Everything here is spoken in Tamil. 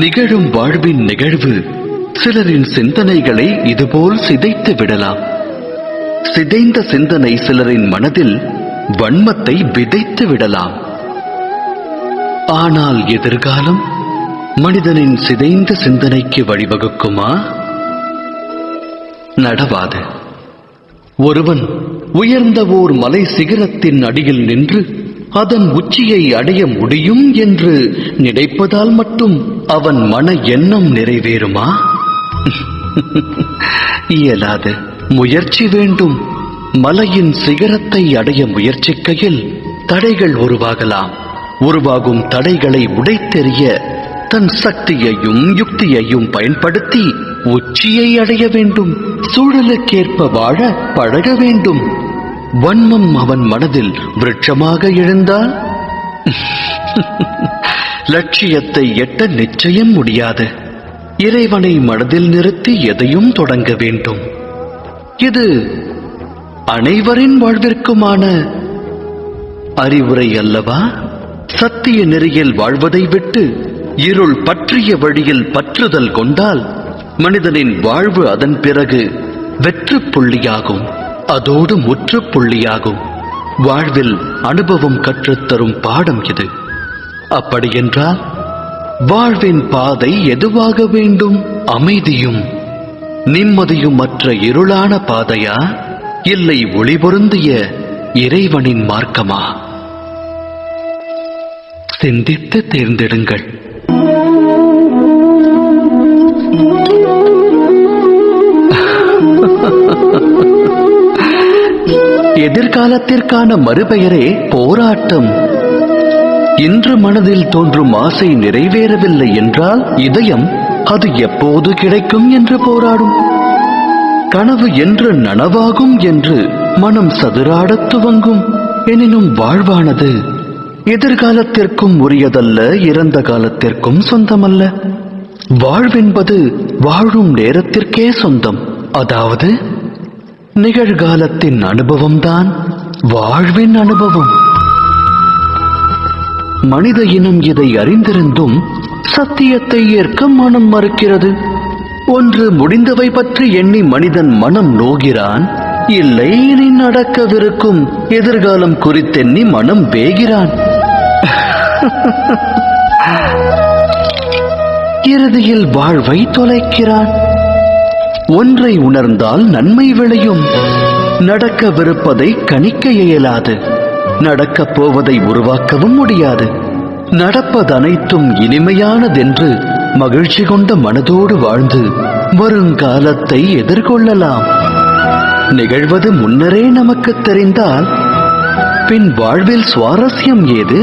நிகழும் வாழ்வின் நிகழ்வு சிலரின் சிந்தனைகளை இதுபோல் சிதைத்து விடலாம். சிதைந்த சிந்தனை சிலரின் மனதில் வன்மத்தை விதைத்து விடலாம். ஆனால் எதிர்காலம் மனிதனின் சிதைந்த சிந்தனைக்கு வழிவகுக்குமா? நடவாது. ஒருவன் உயர்ந்த ஓர் மலை சிகரத்தின் அடியில் நின்று அதன் உச்சியை அடைய முடியும் என்று நினைப்பதால் மட்டும் அவன் மன எண்ணம் நிறைவேறுமா? இயலாது. முயற்சி வேண்டும். மலையின் சிகரத்தை அடைய முயற்சிக்கையில் தடைகள் உருவாகலாம். உருவாகும் தடைகளை உடைத்தெறிய தன் சக்தியையும் யுக்தியையும் பயன்படுத்தி உச்சியை அடைய வேண்டும். சூழலுக்கேற்ப வாழ பழக வேண்டும். வன்மம் அவன் மனதில் விருட்சமாக எழுந்தால் லட்சியத்தை எட்ட நிச்சயம் முடியாது. இறைவனை மனதில் நிறுத்தி எதையும் தொடங்க வேண்டும். இது அனைவரின் வாழ்விற்குமான அறிவுரை அல்லவா? சத்திய நெறியில் வாழ்வதை விட்டு இருள் பற்றிய வழியில் பற்றுதல் கொண்டால் மனிதனின் வாழ்வு அதன் பிறகு வெற்று புள்ளியாகும். அதோடு முற்றுப்புள்ளியாகும். வாழ்வில் அனுபவம் கற்றுத்தரும் பாடம் இது. அப்படியென்றால் வாழ்வின் பாதை எதுவாக வேண்டும்? அமைதியும் நிம்மதியும் மற்ற இருளான பாதையா, இல்லை ஒளி பொருந்திய இறைவனின் மார்க்கமா? சிந்தித்து தேர்ந்தெடுங்கள். எதிர்காலத்திற்கான மறுபெயரே போராட்டம். இன்று மனதில் தோன்றும் ஆசை நிறைவேறவில்லை என்றால் இதயம் அது எப்போது கிடைக்கும் என்று போராடும். கனவு என்று நனவாகும் என்று மனம் சதுராடத் துவங்கும். எனினும் வாழ்வானது எதிர்காலத்திற்கும் உரியதல்ல, இறந்த காலத்திற்கும் சொந்தமல்ல. வாழ்வென்பது வாழும் நேரத்திற்கே சொந்தம். அதாவது நிகழ்காலத்தின் அனுபவம்தான் வாழ்வின் அனுபவம். மனித இனம் இதை அறிந்திருந்தும் சத்தியத்தை ஏற்க மனம் மறுக்கிறது. ஒன்று முடிந்தவை பற்றி எண்ணி மனிதன் மனம் நோகிறான். இல்லை, இனி நடக்கவிருக்கும் எதிர்காலம் குறித்தெண்ணி மனம் வேகிறான். இறுதியில் வாழ்வை தொலைக்கிறான். ஒன்றை உணர்ந்தால் நன்மை விளையும். நடக்கவிருப்பதை கணிக்க இயலாது. நடக்கப் போவதை உருவாக்கவும் முடியாது. நடப்பதனைத்தும் இனிமையானதென்று மகிழ்ச்சி கொண்ட மனதோடு வாழ்ந்து வருங்காலத்தை எதிர்கொள்ளலாம். நிகழ்வது முன்னரே நமக்கு தெரிந்தால் பின் வாழ்வில் சுவாரஸ்யம் ஏது?